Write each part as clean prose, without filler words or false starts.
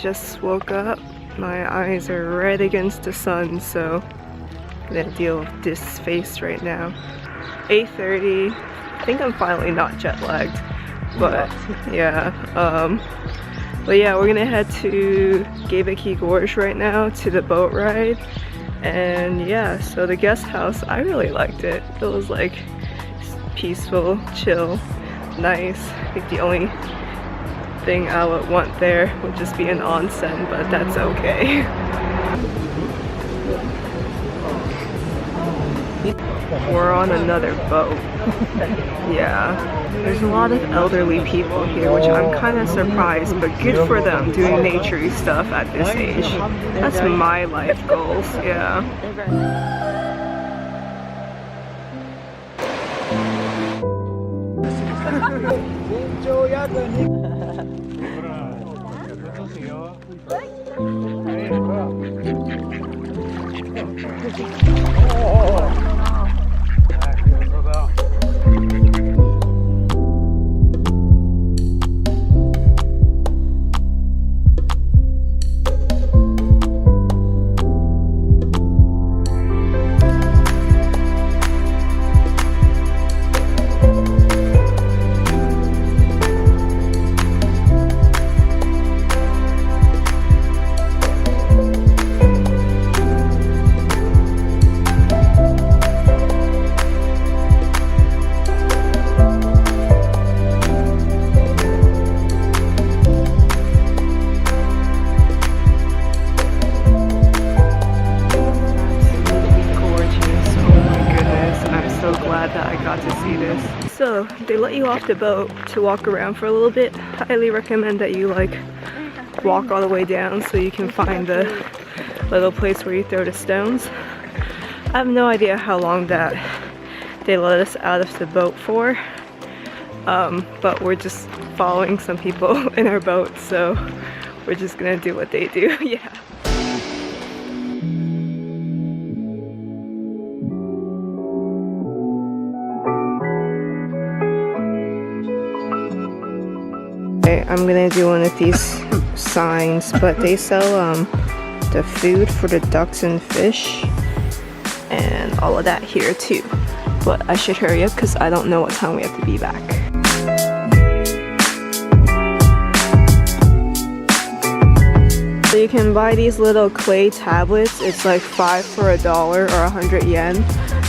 Just woke up. My eyes are right against the sun, so I'm gonna deal with this face right now. 8:30. I think I'm finally not jet lagged, but yeah. But yeah, we're gonna head to Geibikei Gorge right now to the boat ride, and yeah. So the guest house, I really liked it. It was like peaceful, chill, nice. I think the only thing I would want there would just be an onsen, but that's okay. We're on another boat. Yeah, there's a lot of elderly people here, which I'm kind of surprised, but good for them doing naturey stuff at this age. That's my life goals, yeah. So they let you off the boat to walk around for a little bit. Highly recommend that you like walk all the way down so you can find the little place where you throw the stones. I have no idea how long that they let us out of the boat for, but we're just following some people in our boat, so we're just gonna do what they do. Yeah. I'm gonna do one of these signs, but they sell the food for the ducks and fish and all of that here too. But I should hurry up because I don't know what time we have to be back. So you can buy these little clay tablets. It's like 5 for $1 or 100 yen,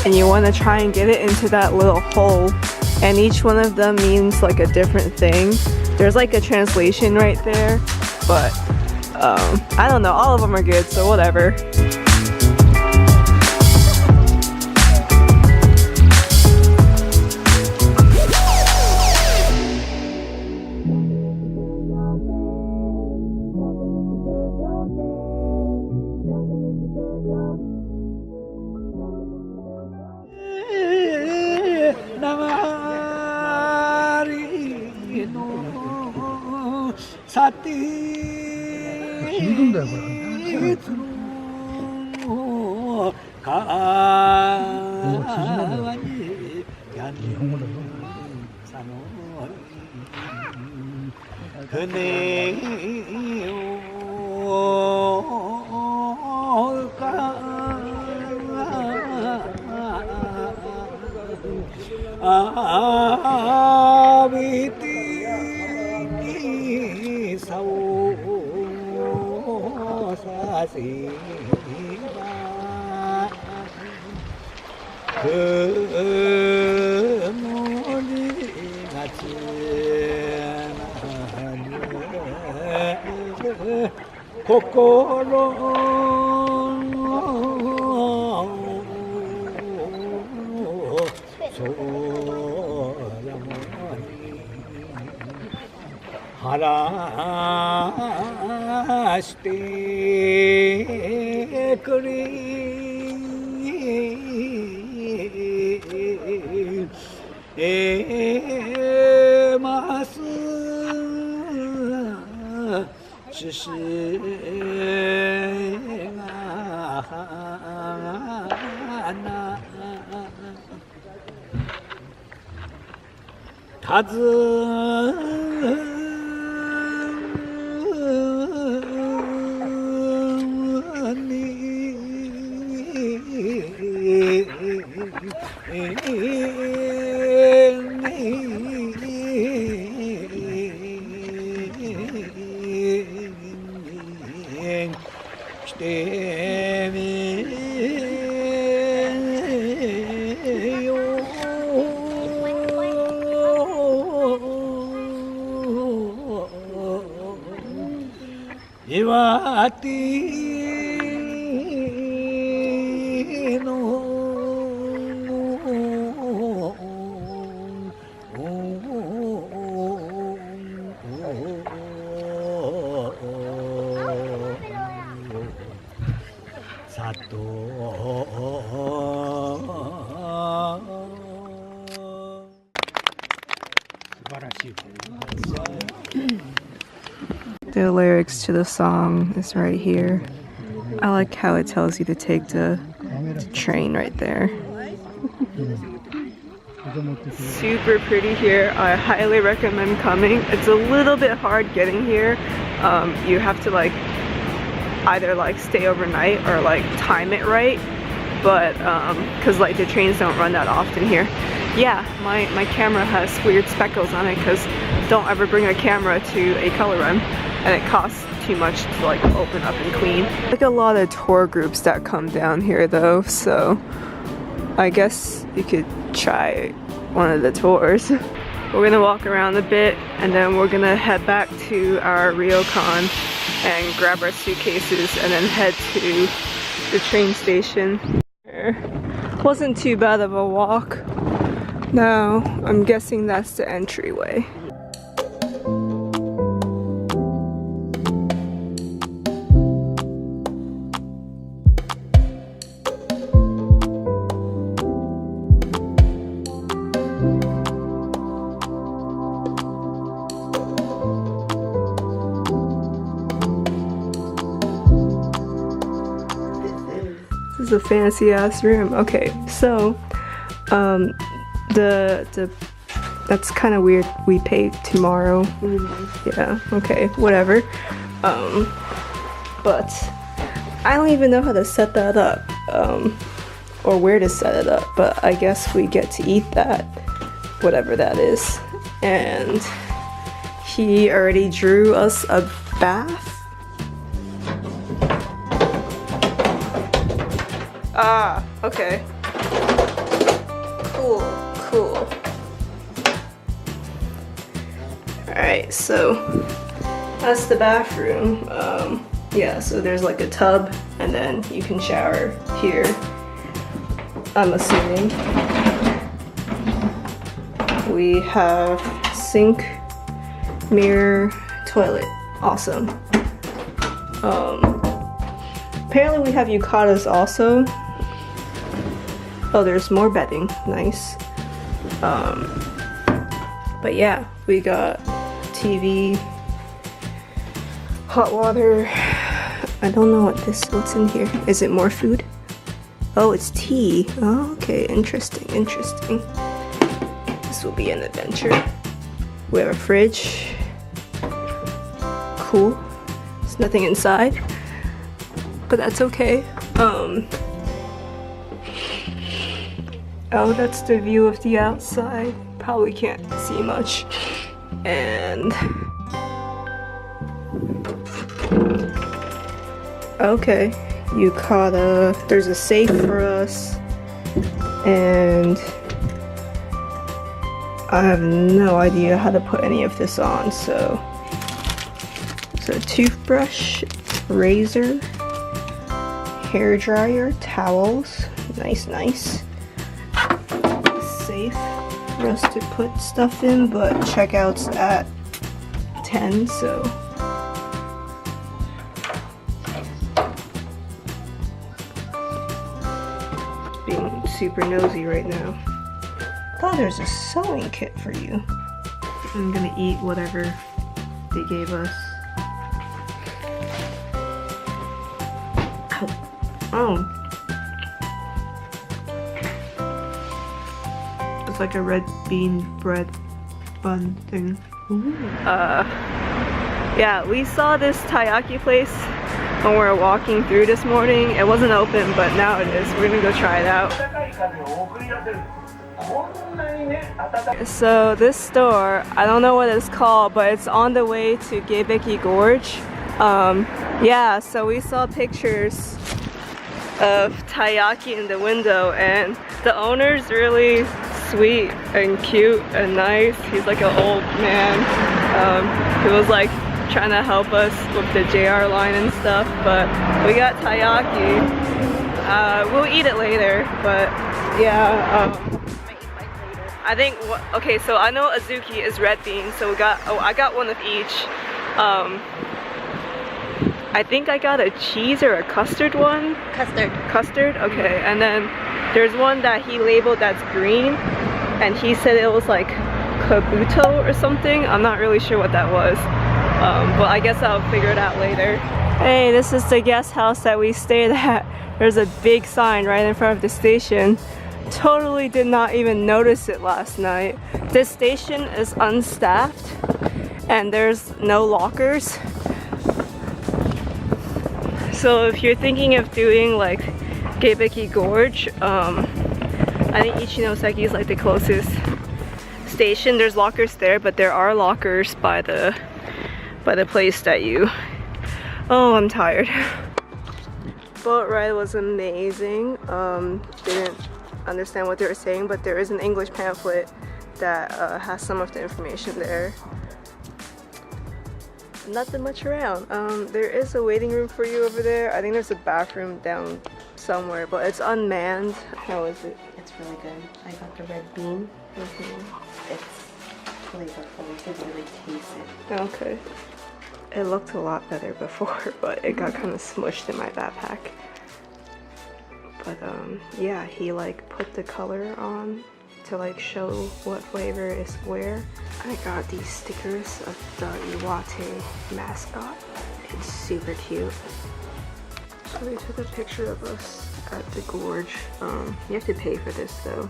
and you want to try and get it into that little hole, and each one of them means like a different thing. There's like a translation right there, but I don't know, all of them are good, so whatever. The lyrics to the song is right here. I like how it tells you to take the train right there. Super pretty here. I highly recommend coming. It's a little bit hard getting here. You have to like either like stay overnight or like time it right, but because like the trains don't run that often here. Yeah, my camera has weird speckles on it because don't ever bring a camera to a color run, and it costs too much to like open up and clean. Like a lot of tour groups that come down here though, so I guess you could try one of the tours. We're gonna walk around a bit and then we're gonna head back to our ryokan and grab our suitcases and then head to the train station. Wasn't too bad of a walk. Now, I'm guessing that's the entryway. This is a fancy ass room. Okay, so that's kind of weird. We pay tomorrow. Yeah, okay, whatever. But I don't even know how to set that up, or where to set it up, but I guess we get to eat that, whatever that is. And he already drew us a bath. Ah, okay. Cool. Alright, so that's the bathroom. Yeah, so there's like a tub and then you can shower here, I'm assuming. We have sink, mirror, toilet. Awesome. Apparently we have yukatas also. Oh, there's more bedding. Nice. But yeah, we got TV, hot water. I don't know what's in here. Is it more food? Oh, it's tea. Oh, okay, interesting. This will be an adventure. We have a fridge. Cool. There's nothing inside, but that's okay. Oh, that's the view of the outside. Probably can't see much. And okay, yukata. There's a safe for us, and I have no idea how to put any of this on. So toothbrush, razor, hair dryer, towels. Nice. Safe for us to put stuff in, but checkout's at 10, so being super nosy right now. Oh, there's a sewing kit for you. I'm gonna eat whatever they gave us. Oh. It's like a red bean bread bun thing. Yeah, we saw this Taiyaki place when we were walking through this morning. It wasn't open, but now it is. We're gonna go try it out. So this store, I don't know what it's called, but it's on the way to Geibikei Gorge. Yeah, so we saw pictures of Taiyaki in the window, and the owner's really sweet and cute and nice. He's like an old man. He was like trying to help us with the JR line and stuff, but we got Taiyaki. We'll eat it later, but yeah. I think, okay, so I know Azuki is red bean, so I got one of each. I think I got a cheese or a custard one. Custard, okay. And then there's one that he labeled that's green, and he said it was like Kabocha or something. I'm not really sure what that was, but I guess I'll figure it out later. Hey, this is the guest house that we stayed at. There's a big sign right in front of the station. Totally did not even notice it last night. This station is unstaffed and there's no lockers. So if you're thinking of doing like Geibikei Gorge, I think Ichinoseki is like the closest station. There's lockers there, but there are lockers by the place that you... Oh, I'm tired. Boat ride was amazing. Didn't understand what they were saying, but there is an English pamphlet that has some of the information there. Nothing much around. There is a waiting room for you over there. I think there's a bathroom down somewhere, but it's unmanned. How is it? It's really good. I got the red bean. It's flavorful. You can really taste it. Okay. It looked a lot better before, but it got kind of smushed in my backpack. But yeah, he like put the color on to like show what flavor is where. I got these stickers of the Iwate mascot. It's super cute. So they took a picture of us at the gorge. You have to pay for this though.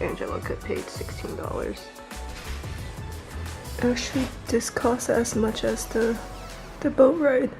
Angelica paid $16. Actually, this costs as much as the boat ride.